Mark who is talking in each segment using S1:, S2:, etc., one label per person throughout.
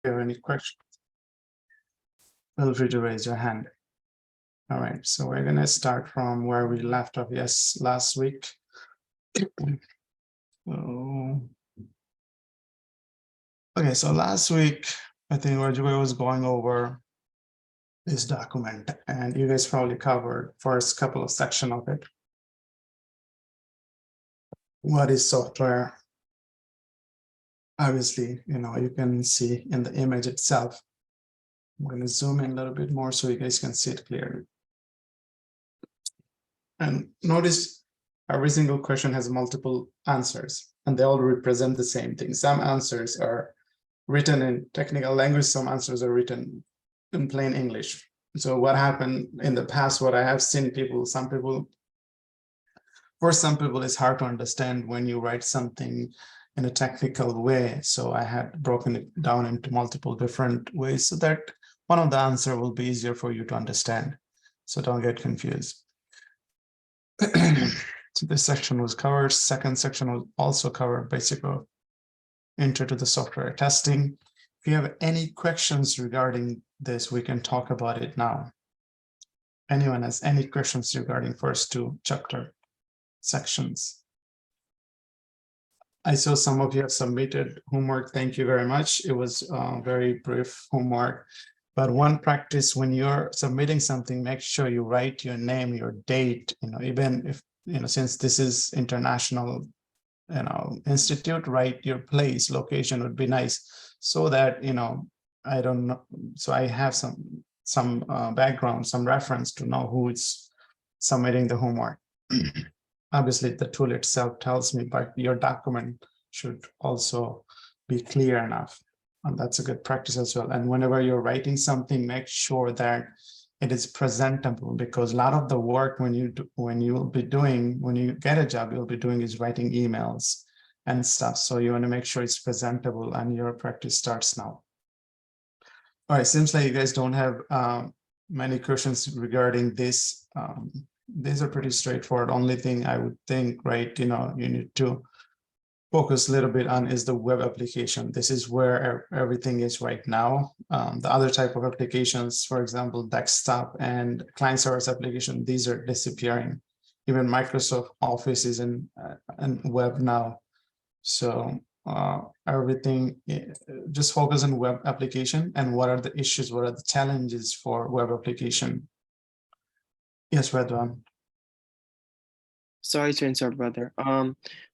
S1: you have any questions, feel free to raise your hand. All right, so we're going to start from where we left off last week. Okay, so last week, I think Rajwe was going over this document, and you guys probably covered first couple of sections of it. What is software? Obviously, you can see in the image itself. I'm going to zoom in a little bit more so you guys can see it clearly. And notice every single question has multiple answers, and they all represent the same thing. Some answers are written in technical language, some answers are written in plain English. So what happened in the past, what I have seen for some people, it's hard to understand when you write something in a technical way. So I had broken it down into multiple different ways so that one of the answer will be easier for you to understand. So don't get confused. So this section was covered. Second section was also covered, basically intro to the software testing. If you have any questions regarding this, we can talk about it now. Anyone has any questions regarding first two chapter sections? I saw some of you have submitted homework. Thank you very much. It was very brief homework. But one practice when you're submitting something, make sure you write your name, your date, even if, since this is international, institute, write your place, location would be nice so that, I don't know. So I have some background, some reference to know who is submitting the homework. Obviously, the tool itself tells me, but your document should also be clear enough. And that's a good practice as well. And whenever you're writing something, make sure that it is presentable, because a lot of the work when you get a job, you'll be doing is writing emails and stuff. So you want to make sure it's presentable, and your practice starts now. All right, seems like you guys don't have many questions regarding this. These are pretty straightforward. Only thing I would think, right, you need to focus a little bit on is the web application. This is where everything is right now. The other type of applications, for example, desktop and client server application, these are disappearing. Even Microsoft Office is in web now. So everything, just focus on web application and what are the issues, what are the challenges for web application. Yes, Redwan.
S2: Sorry to interrupt, brother.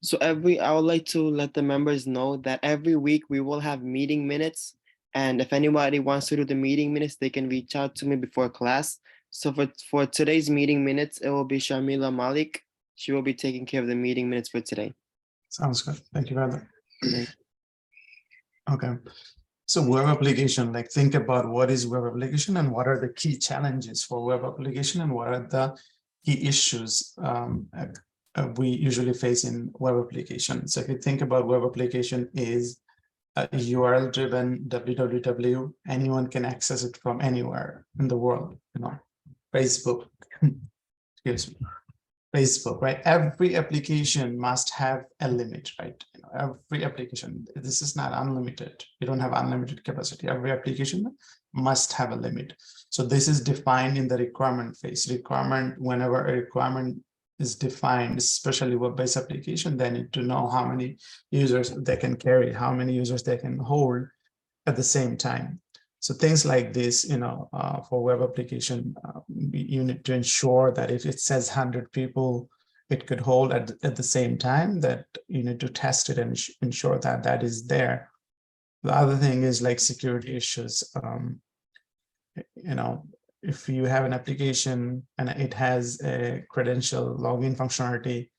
S2: So I would like to let the members know that every week we will have meeting minutes, and if anybody wants to do the meeting minutes, they can reach out to me before class. So for today's meeting minutes, it will be Shamila Malik. She will be taking care of the meeting minutes for today.
S1: Sounds good. Thank you, brother. Okay. So web application, like think about what is web application and what are the key challenges for web application and what are the key issues we usually face in web application. So if you think about web application is a URL driven www, anyone can access it from anywhere in the world, Facebook, excuse me. Facebook, right? Every application must have a limit, right? Every application, this is not unlimited. You don't have unlimited capacity. Every application must have a limit. So this is defined in the requirement phase. Whenever a requirement is defined, especially web-based application, they need to know how many users they can carry, how many users they can hold at the same time. So things like this, for web application, you need to ensure that if it says 100 people, it could hold at the same time, that you need to test it and ensure that that is there. The other thing is like security issues. If you have an application and it has a credential login functionality,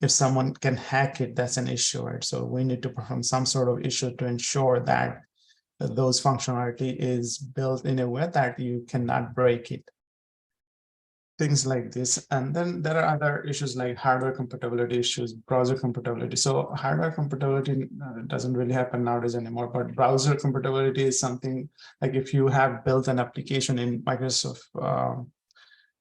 S1: if someone can hack it, that's an issue, right? So we need to perform some sort of issue to ensure that those functionality is built in a way that you cannot break it. Things like this. And then there are other issues like hardware compatibility issues, browser compatibility. So hardware compatibility doesn't really happen nowadays anymore, but browser compatibility is something like if you have built an application in Microsoft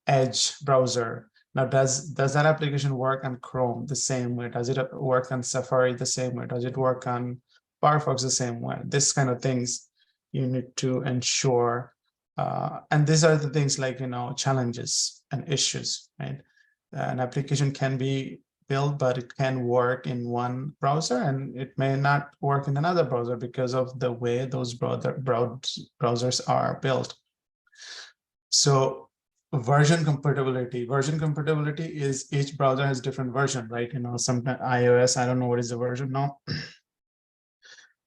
S1: Edge browser, now does that application work on Chrome the same way? Does it work on Safari the same way? Does it work on Firefox the same way? This kind of things you need to ensure, and these are the things like, challenges and issues, right? An application can be built, but it can work in one browser and it may not work in another browser because of the way those browsers are built. So version compatibility is each browser has different version, right? Sometimes iOS, I don't know what is the version now.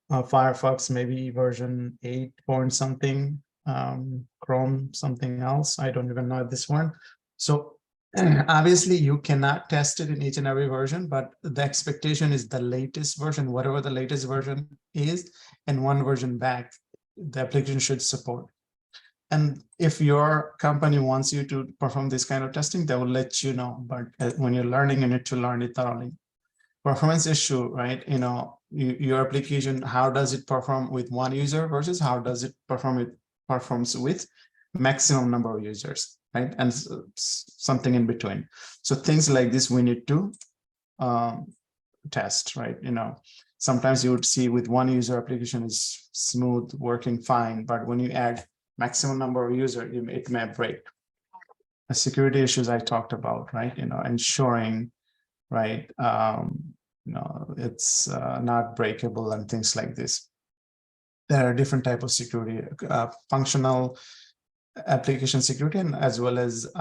S1: Firefox, maybe version 8 point something, Chrome, something else. I don't even know this one. So obviously you cannot test it in each and every version, but the expectation is the latest version, whatever the latest version is, and one version back, the application should support. And if your company wants you to perform this kind of testing, they will let you know. But when you're learning, you need to learn it thoroughly. Performance issue, right? Your application, how does it perform with one user versus how does it performs with maximum number of users, right? And something in between. So things like this we need to test, right? Sometimes you would see with one user application is smooth, working fine, but when you add maximum number of users, it may break. The security issues I talked about, right? Ensuring, right? It's not breakable and things like this. There are different types of security, functional application security, and as well as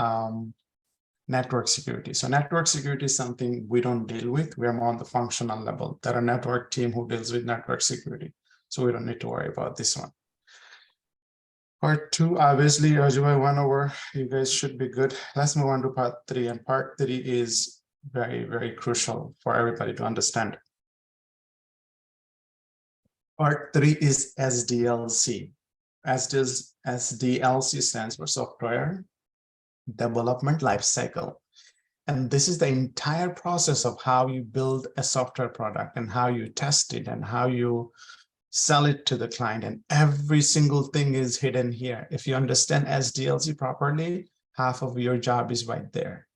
S1: network security. So network security is something we don't deal with. We're more on the functional level. There are network team who deals with network security. So we don't need to worry about this one. Part 2, obviously, Raju, went over. You guys should be good. Let's move on to part 3. And part 3 is very, very crucial for everybody to understand. Part 3 is SDLC. SDLC stands for Software Development Lifecycle. And this is the entire process of how you build a software product and how you test it and how you sell it to the client. And every single thing is hidden here. If you understand SDLC properly, half of your job is right there.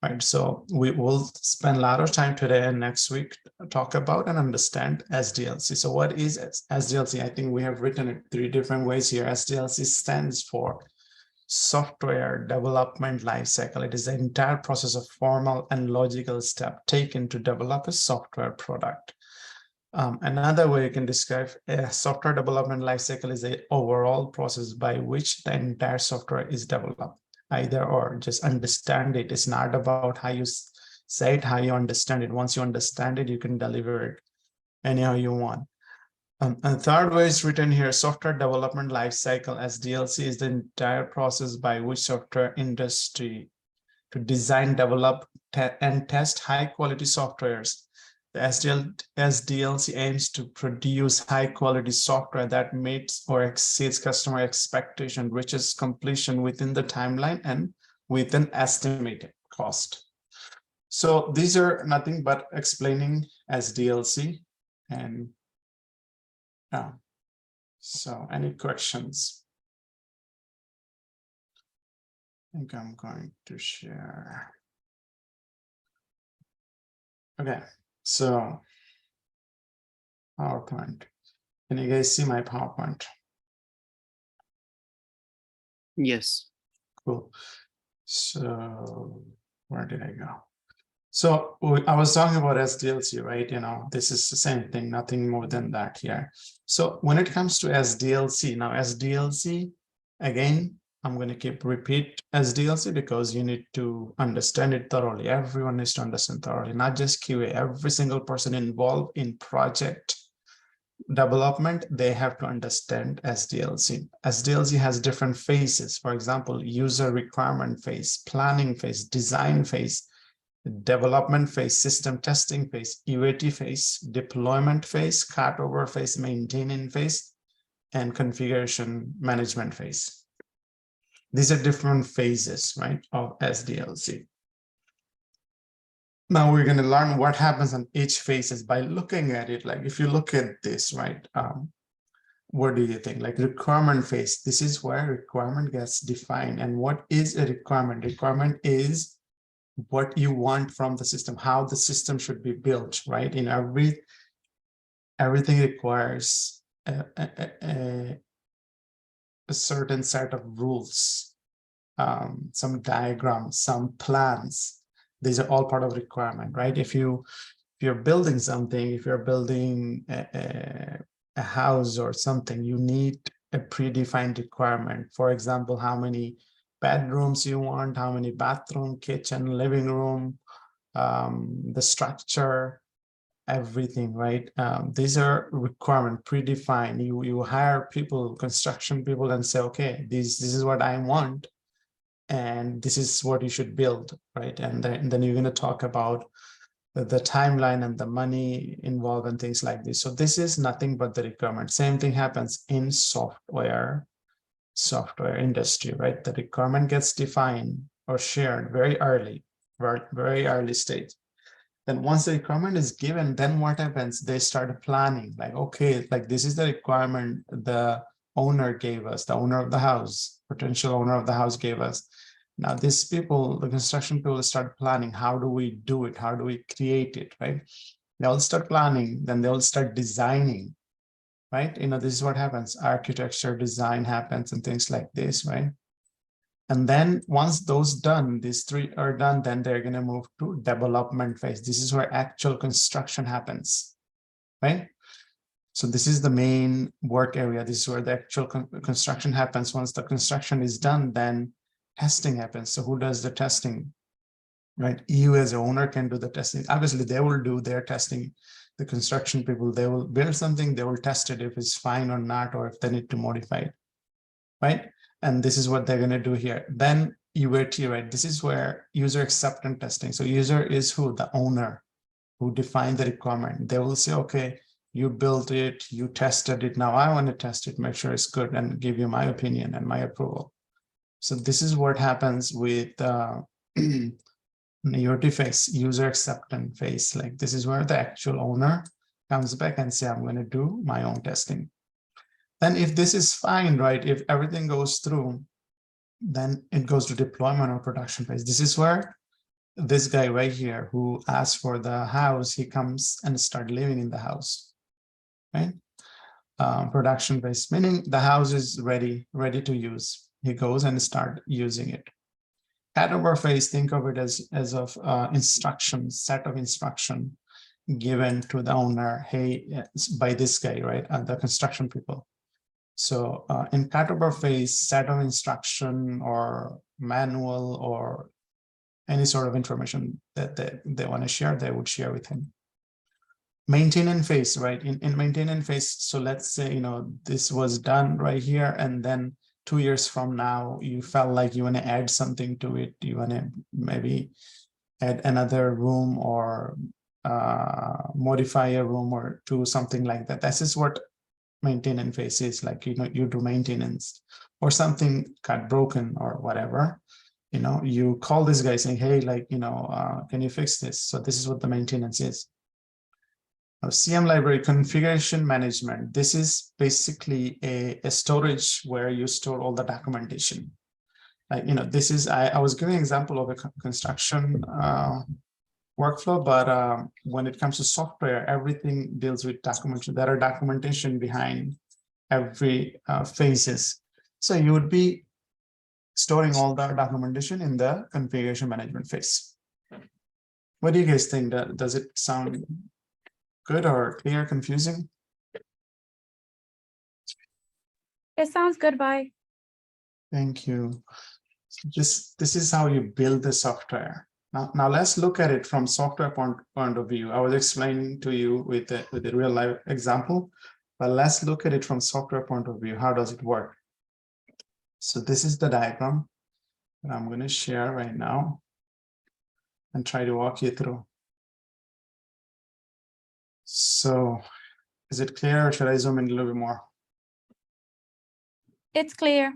S1: Right, so we will spend a lot of time today and next week to talk about and understand SDLC. So what is SDLC? I think we have written it 3 different ways here. SDLC stands for Software Development Lifecycle. It is the entire process of formal and logical step taken to develop a software product. Another way you can describe a software development lifecycle is the overall process by which the entire software is developed. Either or, just understand it. It's not about how you say it, how you understand it. Once you understand it, you can deliver it anyhow you want. And third way is written here, software development lifecycle, SDLC, is the entire process by which software industry to design, develop, and test high quality softwares. The SDLC aims to produce high quality software that meets or exceeds customer expectation, reaches completion within the timeline and with an estimated cost. So these are nothing but explaining SDLC. And so any questions? I think I'm going to share. Okay. So PowerPoint. Can you guys see my PowerPoint?
S2: Yes.
S1: Cool. So where did I go? So I was talking about SDLC, right? This is the same thing, nothing more than that here. So when it comes to SDLC, now SDLC, again, I'm going to keep repeat SDLC because you need to understand it thoroughly. Everyone needs to understand thoroughly, not just QA. Every single person involved in project development, they have to understand SDLC. SDLC has different phases. For example, user requirement phase, planning phase, design phase, development phase, system testing phase, UAT phase, deployment phase, cutover phase, maintaining phase, and configuration management phase. These are different phases, right, of SDLC. Now we're going to learn what happens on each phases by looking at it. Like if you look at this, right, what do you think? Like requirement phase, this is where requirement gets defined. And what is a requirement? Requirement is what you want from the system, how the system should be built, right? In everything requires a certain set of rules, some diagrams, some plans. These are all part of requirement, right? If you're building something, if you're building a house or something, you need a predefined requirement. For example, how many bedrooms you want, how many bathroom, kitchen, living room, the structure, everything, right? These are requirement predefined. You hire people, construction people, and say, okay, this is what I want, and this is what you should build, right? And then you're going to talk about the timeline and the money involved and things like this. So this is nothing but the requirement. Same thing happens in software industry, right? The requirement gets defined or shared very early, very early stage. Then once the requirement is given, then what happens? They start planning, like, okay, like this is the requirement the owner gave us, the owner of the house, potential owner of the house gave us. Now these people, the construction people, start planning, how do we do it? How do we create it, right? They'll start planning, then they'll start designing, right? This is what happens. Architecture, design happens and things like this, right? And then once these three are done, then they're going to move to development phase. This is where actual construction happens, right? So this is the main work area. This is where the actual construction happens. Once the construction is done, then testing happens. So who does the testing, right? You as an owner can do the testing. Obviously, they will do their testing. The construction people, they will build something, they will test it if it's fine or not, or if they need to modify it, right? And this is what they're going to do here. Then UAT, right? This is where user acceptance testing. So user is who? The owner who defined the requirement. They will say, okay, you built it, you tested it. Now I want to test it, make sure it's good, and give you my opinion and my approval. So this is what happens with UAT phase, user acceptance phase. Like this is where the actual owner comes back and say, I'm going to do my own testing. Then if this is fine, right? If everything goes through, then it goes to deployment or production phase. This is where this guy right here who asked for the house, he comes and start living in the house, right? Production phase, meaning the house is ready to use. He goes and start using it. Cutover phase, think of it as of instructions, set of instruction given to the owner, hey, by this guy, right? And the construction people. So in cutover phase, set of instruction or manual or any sort of information that they want to share, they would share with him. Maintenance phase, right? In maintenance phase, so let's say, this was done right here, and then 2 years from now, you felt like you want to add something to it. You want to maybe add another room or modify a room or do something like that. This is what maintenance phase is like. You do maintenance or something got broken or whatever, you call this guy saying, hey, like, can you fix this? So this is what the maintenance is. Now, CM library configuration management. This is basically a storage where you store all the documentation. This is, I was giving an example of a construction workflow, but when it comes to software, everything deals with documentation. There are documentation behind every phases. So you would be storing all the documentation in the configuration management phase. What do you guys think? Does it sound good or clear, confusing?
S3: It sounds good, bye.
S1: Thank you. This is how you build the software. Now let's look at it from software point of view. I was explaining to you with the real life example, but let's look at it from software point of view. How does it work? So this is the diagram that I'm going to share right now and try to walk you through. So is it clear or should I zoom in a little bit more?
S3: It's clear.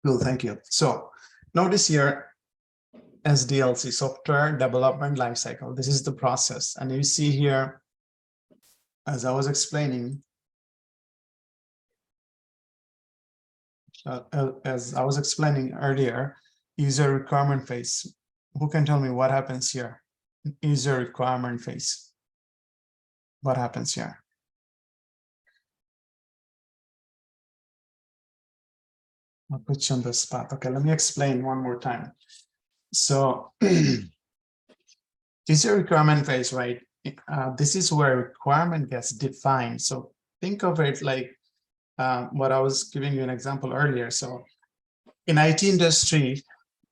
S1: Cool, thank you. So notice here, SDLC, software development lifecycle. This is the process. And you see here, as I was explaining, earlier, user requirement phase. Who can tell me what happens here? User requirement phase. What happens here? I'll put you on the spot. Okay, let me explain one more time. So is your requirement phase, right? This is where requirement gets defined. So think of it like what I was giving you an example earlier. So in IT industry,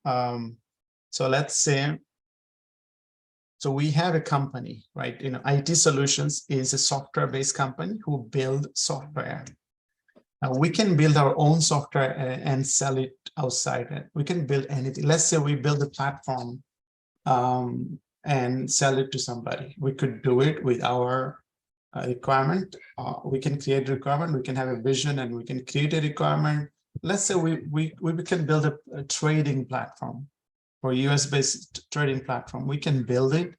S1: so let's say, so we have a company, right? IT Solutions is a software-based company who build software. We can build our own software and sell it outside. We can build anything. Let's say we build a platform and sell it to somebody. We could do it with our requirement. We can create a requirement. We can have a vision and we can create a requirement. Let's say we can build a trading platform or US-based trading platform. We can build it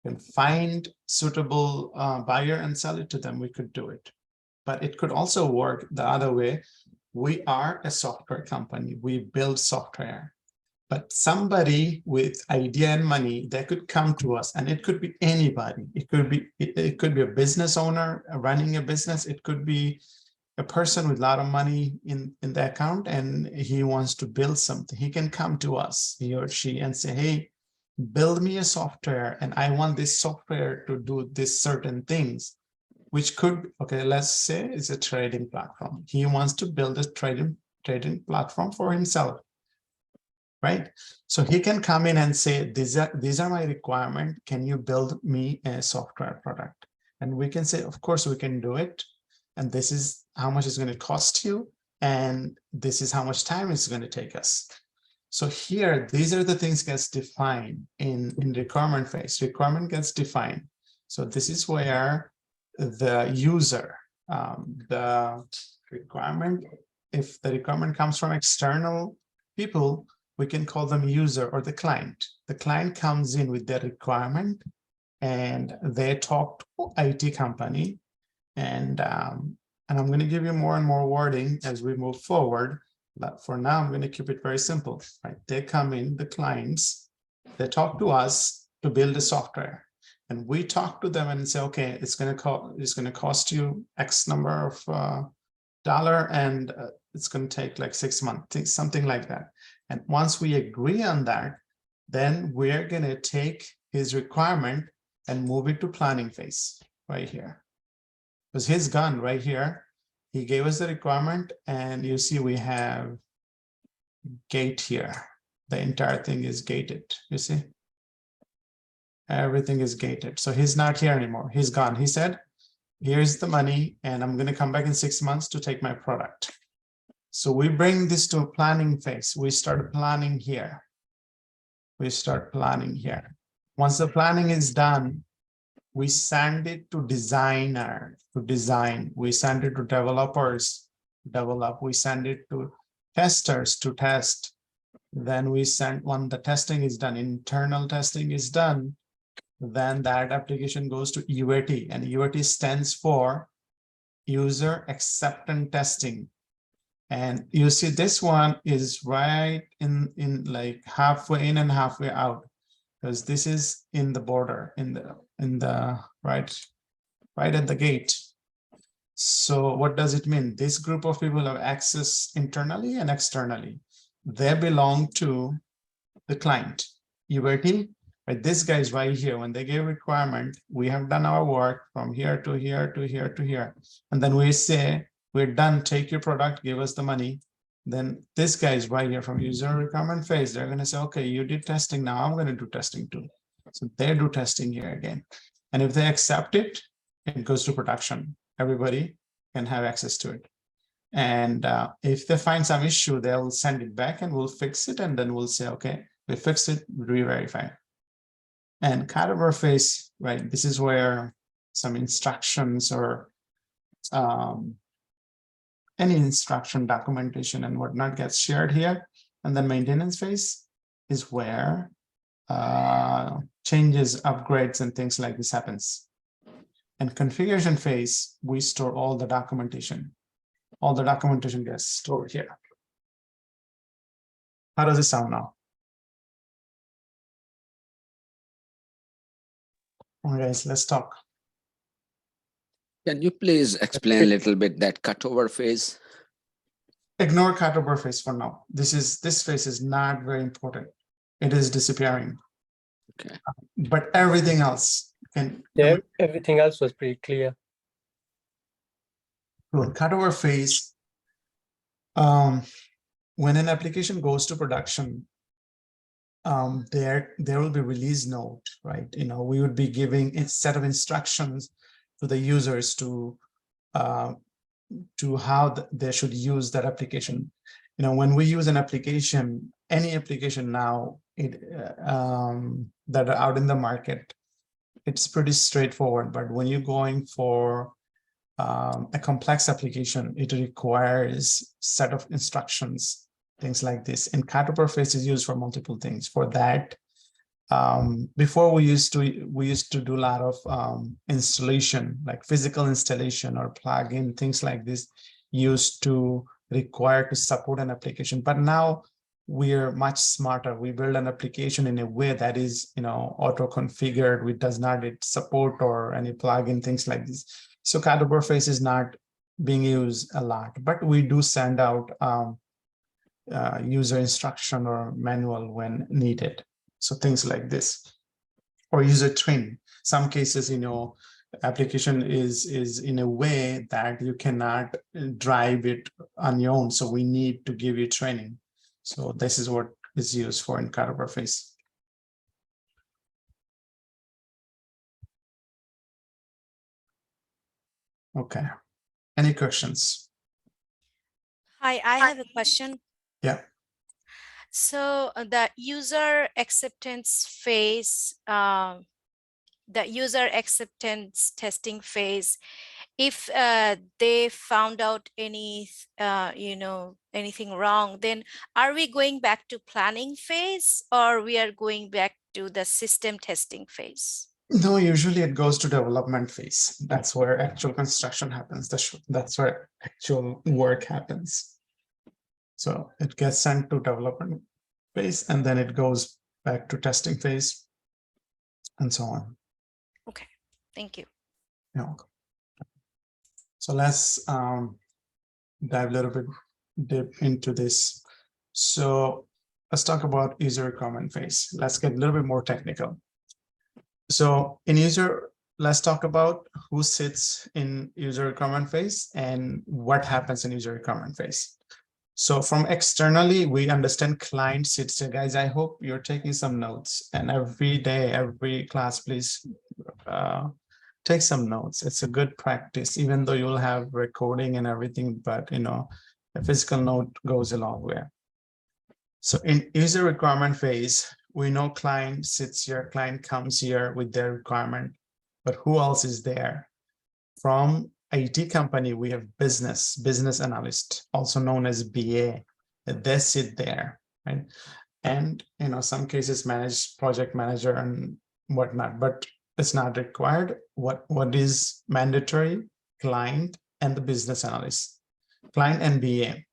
S1: and find suitable buyer and sell it to them. We could do it. But it could also work the other way. We are a software company. We build software. But somebody with idea and money, they could come to us, and it could be anybody. It could be a business owner running a business. It could be a person with a lot of money in the account, and he wants to build something. He can come to us, he or she, and say, hey, build me a software, and I want this software to do this certain things. Which could, okay, let's say it's a trading platform. He wants to build a trading platform for himself, right? So he can come in and say, these are my requirements. Can you build me a software product? And we can say, of course, we can do it. And this is how much it's going to cost you. And this is how much time it's going to take us. So here, these are the things gets defined in requirement phase. Requirement gets defined. So this is where the user, the requirement, if the requirement comes from external people, we can call them user or the client. The client comes in with their requirement and they talk to IT company. And I'm going to give you more and more wording as we move forward. But for now, I'm going to keep it very simple, right? They come in, the clients, they talk to us to build a software. And we talk to them and say, okay, it's going to cost you X number of dollar, and it's going to take like 6 months, something like that. And once we agree on that, then we're going to take his requirement and move it to planning phase right here. Because he's gone right here. He gave us the requirement, and you see we have gate here. The entire thing is gated, you see? Everything is gated. So he's not here anymore. He's gone. He said, here's the money, and I'm going to come back in 6 months to take my product. So we bring this to a planning phase. We start planning here. We start planning here. Once the planning is done, we send it to designer to design. We send it to developers, develop. We send it to testers to test. Then we send, when the testing is done, internal testing is done, then that application goes to UAT, and UAT stands for user acceptance testing. And you see this one is right in like halfway in and halfway out, because this is in the border, in the right at the gate. So what does it mean? This group of people have access internally and externally. They belong to the client, UAT. Right, this guy is right here. When they give requirement, we have done our work from here to here to here to here. And then we say, we're done, take your product, give us the money. Then this guy is right here from user requirement phase. They're going to say, okay, you did testing, now I'm going to do testing too. So they do testing here again. And if they accept it, it goes to production. Everybody can have access to it. And if they find some issue, they'll send it back and we'll fix it. And then we'll say, okay, we fixed it, re-verify. And cutover phase, right? This is where some instructions or any instruction documentation and whatnot gets shared here. And then maintenance phase is where changes, upgrades, and things like this happens. And configuration phase, we store all the documentation. All the documentation gets stored here. How does it sound now? All right, guys, let's talk.
S4: Can you please explain a little bit that cutover phase?
S1: Ignore cutover phase for now. This phase is not very important. It is disappearing.
S4: Okay.
S1: But everything else can.
S5: Yeah, everything else was pretty clear.
S1: Good. Cutover phase. When an application goes to production, there will be release note, right? We would be giving a set of instructions to the users to how they should use that application. When we use an application, any application now, that are out in the market, it's pretty straightforward. But when you're going for a complex application, it requires set of instructions, things like this. And cutover phase is used for multiple things. For that, before we used to do a lot of installation, like physical installation or plugin, things like this, used to require to support an application. But now we're much smarter. We build an application in a way that is, auto-configured, which does not need support or any plugin, things like this. So cutover phase is not being used a lot, but we do send out user instruction or manual when needed. So things like this, or user training. Some cases, application is in a way that you cannot drive it on your own. So we need to give you training. So this is what is used for in cutover phase. Okay. Any questions?
S6: Hi, I have a question.
S1: Yeah.
S6: So the user acceptance phase, the user acceptance testing phase, if they found out anything wrong, then are we going back to planning phase, or we are going back to the system testing phase?
S1: No, usually it goes to development phase. That's where actual construction happens. That's where actual work happens. So it gets sent to development phase, and then it goes back to testing phase, and so on.
S6: Okay, thank you.
S1: Yeah. So let's dive a little bit deep into this. So let's talk about user requirement phase. Let's get a little bit more technical. So in user, let's talk about who sits in user requirement phase and what happens in user requirement phase. So from externally, we understand client sits there. Guys, I hope you're taking some notes, and every day, every class, please take some notes. It's a good practice, even though you'll have recording and everything, but a physical note goes a long way. So in user requirement phase, we know client sits here, client comes here with their requirement, but who else is there? From IT company, we have business analyst, also known as BA. They sit there, right? And some cases project manager and whatnot, but it's not required. What is mandatory? Client and the business analyst, client and BA.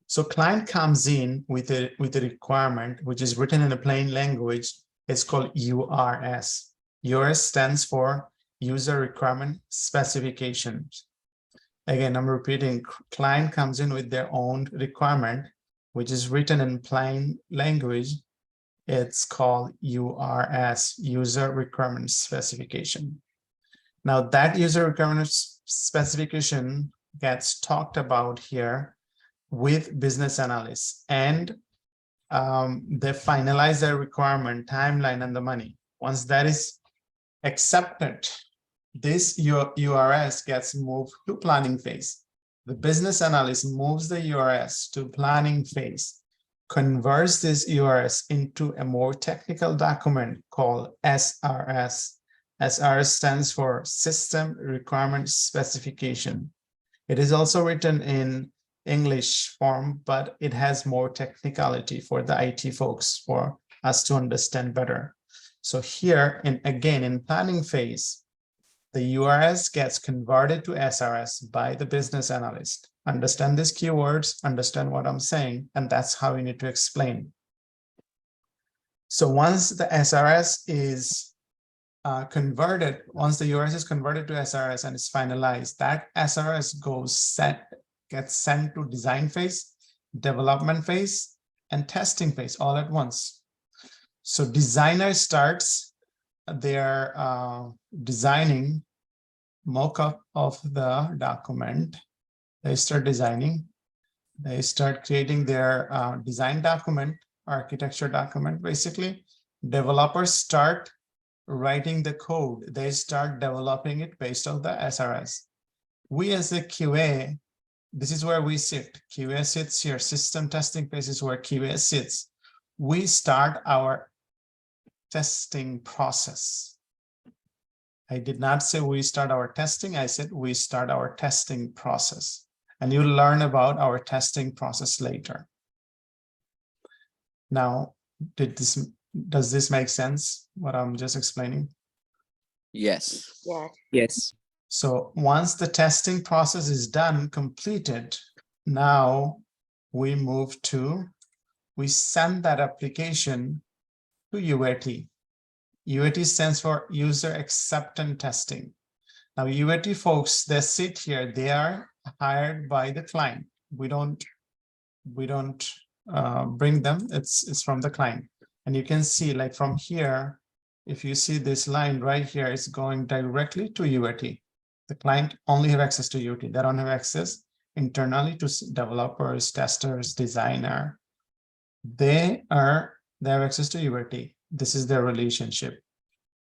S1: So client comes in with a requirement, which is written in a plain language. It's called URS. URS stands for user requirement specifications. Again, I'm repeating, client comes in with their own requirement, which is written in plain language. It's called URS, user requirement specification. Now that user requirement specification gets talked about here with business analysts, and they finalize their requirement, timeline, and the money. Once that is accepted, this URS gets moved to planning phase. The business analyst moves the URS to planning phase, converts this URS into a more technical document called SRS. SRS stands for System Requirement Specification. It is also written in English form, but it has more technicality for the IT folks, for us to understand better. So here, again, in planning phase, the URS gets converted to SRS by the business analyst. Understand these keywords, understand what I'm saying, and that's how you need to explain. So once the SRS is converted, once the URS is converted to SRS and it's finalized, that SRS gets sent to design phase, development phase, and testing phase all at once. So designer starts their designing mock-up of the document. They start designing. They start creating their design document, architecture document, basically. Developers start writing the code. They start developing it based on the SRS. We as a QA, this is where we sit. QA sits here. System testing phase is where QA sits. We start our testing process. I did not say we start our testing. I said we start our testing process. And you'll learn about our testing process later. Now, does this make sense, what I'm just explaining?
S4: Yes.
S6: Yeah.
S5: Yes.
S1: So once the testing process is done, completed, now we send that application to UAT. UAT stands for user acceptance testing. Now UAT folks, they sit here, they are hired by the client. We don't bring them, it's from the client. And you can see, like, from here, if you see this line right here, it's going directly to UAT. The client only have access to UAT. They don't have access internally to developers, testers, designer. They have access to UAT. This is their relationship.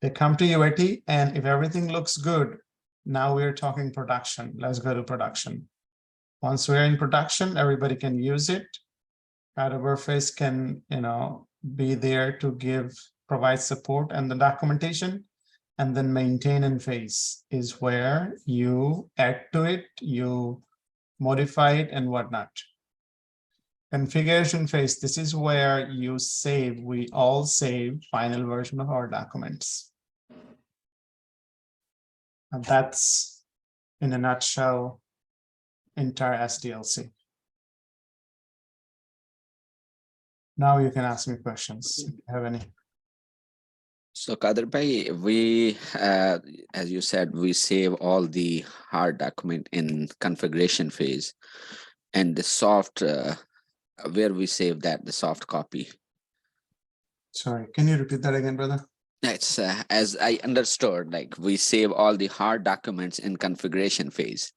S1: They come to UAT, and if everything looks good, now we're talking production. Let's go to production. Once we're in production, everybody can use it. Cutover phase can, be there to provide support and the documentation. And then maintain phase is where you add to it, you modify it and whatnot. Configuration phase, this is where you save, we all save final version of our documents. And that's, in a nutshell, entire SDLC. Now you can ask me questions if you have any.
S4: So Kader bhai, we, as you said, we save all the hard document in configuration phase, and the soft, where we save that, the soft copy.
S1: Sorry, can you repeat that again, brother?
S4: It's as I understood, like we save all the hard documents in configuration phase.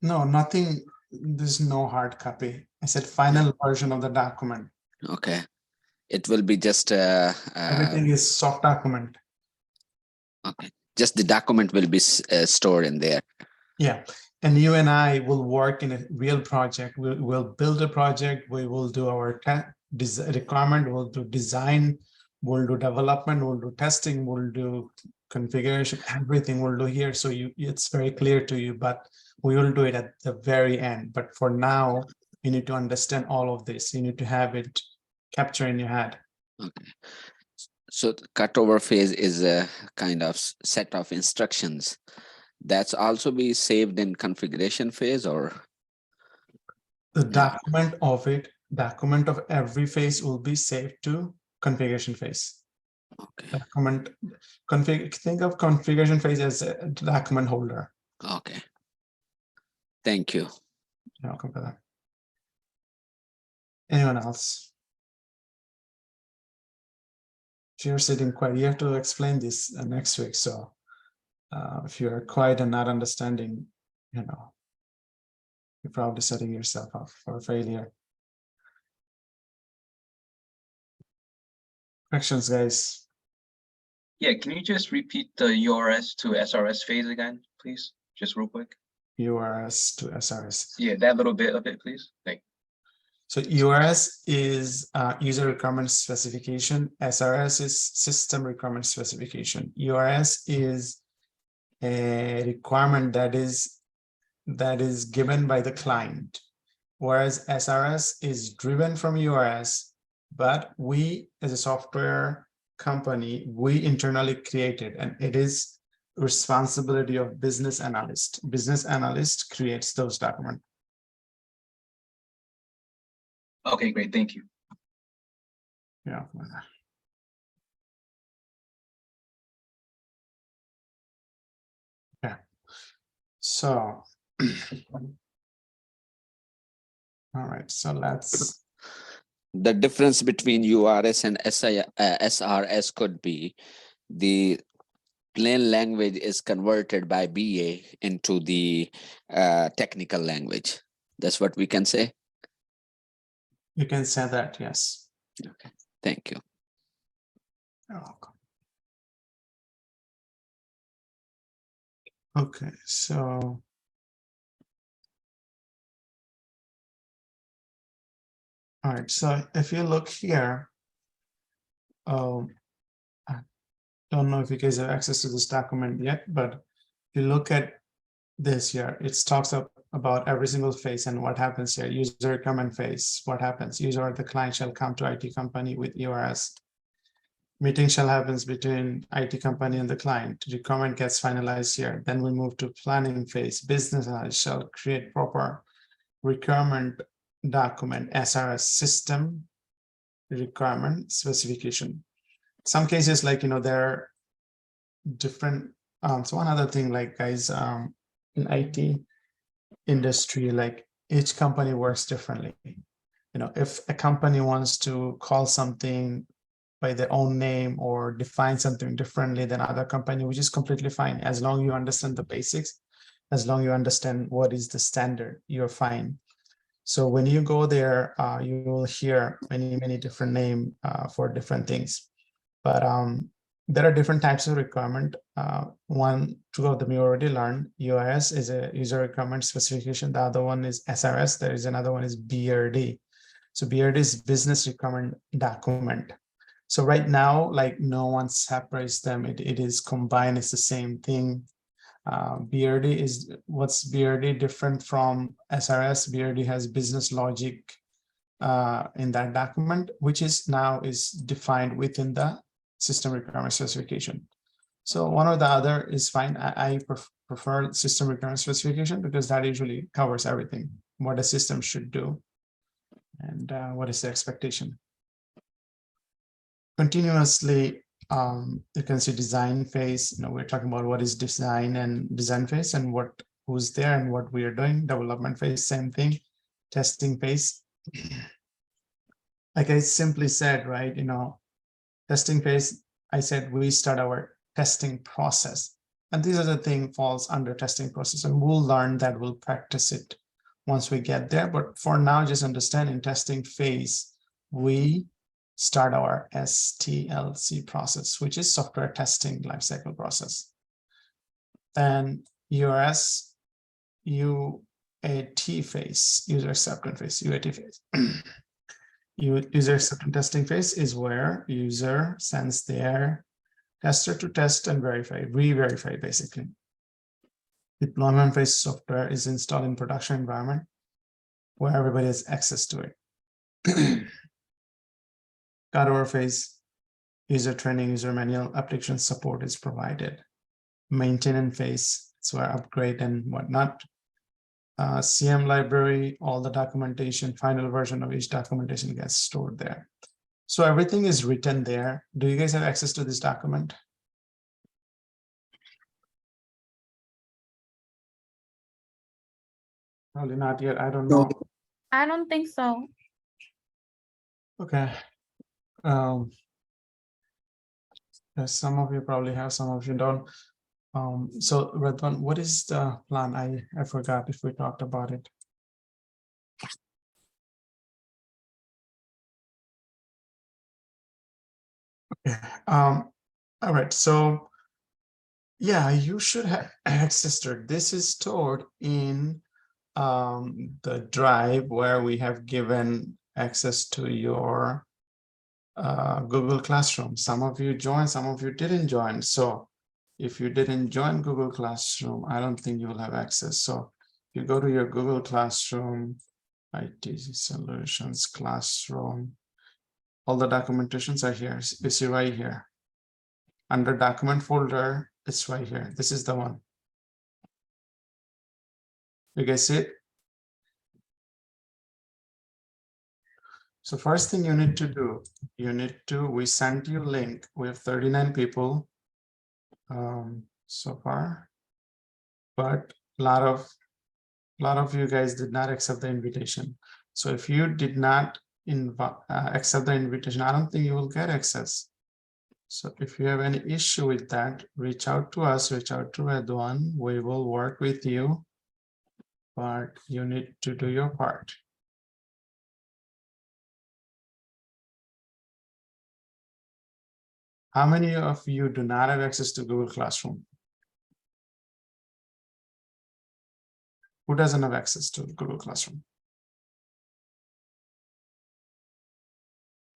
S1: No, nothing. There's no hard copy. I said final version of the document.
S4: Okay, it will be just
S1: Everything is soft document.
S4: okay, just the document will be stored in there.
S1: Yeah, and you and I will work in a real project. We'll build a project. We will do our requirement. We'll do design. We'll do development. We'll do testing. We'll do configuration. Everything we'll do here. So it's very clear to you. But we will do it at the very end. But for now, you need to understand all of this. You need to have it capture in your head.
S4: Okay. So the cutover phase is a kind of set of instructions that's also be saved in configuration phase, or
S1: the document of every phase will be saved to configuration phase.
S4: okay.
S1: Think of configuration phase as a document holder.
S4: Okay. Thank you.
S1: You're welcome for that. Anyone else? If you're sitting quiet, you have to explain this next week. So if you're quiet and not understanding, you're probably setting yourself up for failure. Questions, guys?
S7: Yeah, can you just repeat the URS to SRS phase again, please? Just real quick.
S1: URS to SRS.
S7: Yeah, that little bit of it, please. Thank you.
S1: So URS is user requirement specification. SRS is system requirement specification. URS is a requirement that is given by the client, whereas SRS is driven from URS, but we as a software company, we internally create it, and it is responsibility of business analyst. Business analyst creates those documents.
S7: Okay, great. Thank you.
S1: Yeah. Yeah. So All right, so let's,
S4: The difference between URS and SRS could be the plain language is converted by BA into the technical language. That's what we can say.
S1: you can say that, yes.
S4: Okay, thank you.
S1: You're welcome. Okay, so. All right, so if you look here, I don't know if you guys have access to this document yet, but if you look at this here, it talks about every single phase and what happens here. User comment phase, what happens? User or the client shall come to IT company with URS. Meeting shall happens between IT company and the client. Requirement gets finalized here. Then we move to planning phase. Business analyst shall create proper requirement document, SRS, system requirement specification. Some cases, like, there are different. So one other thing, like, guys, in IT industry, like, each company works differently. If a company wants to call something by their own name or define something differently than other company, which is completely fine. As long as you understand the basics, as long as you understand what is the standard, you're fine. So when you go there, you will hear many different names for different things. But there are different types of requirement. Two of them you already learned. URS is a user requirement specification. The other one is SRS. There is another one is BRD. So BRD is business requirement document. So right now, like, no one separates them. It is combined. It's the same thing. BRD is, what's BRD different from SRS? BRD has business logic in that document, which is defined within the system requirement specification. So one or the other is fine. I prefer system requirement specification because that usually covers everything, what a system should do and what is the expectation. Continuously, you can see design phase. We're talking about what is design and design phase and who's there and what we are doing. Development phase, same thing. Testing phase. Like I simply said, right, testing phase, I said we start our testing process. And these are the thing falls under testing process, and we'll learn that, we'll practice it once we get there. But for now, just understand in testing phase, we start our STLC process, which is software testing lifecycle process. Then URS, UAT phase, user acceptance phase, UAT phase. User acceptance testing phase is where user sends their tester to test and verify, re-verify basically. Deployment phase software is installed in production environment where everybody has access to it. Cutover phase, user training, user manual, application support is provided. Maintenance phase, it's where upgrade and whatnot. CM library, all the documentation, final version of each documentation gets stored there. So everything is written there. Do you guys have access to this document? Probably not yet. I don't know.
S3: I don't think so.
S1: Okay. Some of you probably have, some of you don't. So Redwan, what is the plan? I forgot if we talked about it. Okay. All right. So yeah, you should have access to it. This is stored in the drive where we have given access to your Google Classroom. Some of you joined, some of you didn't join. So if you didn't join Google Classroom, I don't think you will have access. So if you go to your Google Classroom, IT Solutions Classroom, all the documentations are here. You see right here. Under document folder, it's right here. This is the one. You guys see it? So first thing you need to do, we sent you a link. We have 39 people so far, but a lot of you guys did not accept the invitation. So if you did not accept the invitation, I don't think you will get access. So if you have any issue with that, reach out to us, reach out to Edwan. We will work with you, but you need to do your part. How many of you do not have access to Google Classroom? Who doesn't have access to Google Classroom?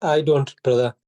S5: I don't, brother.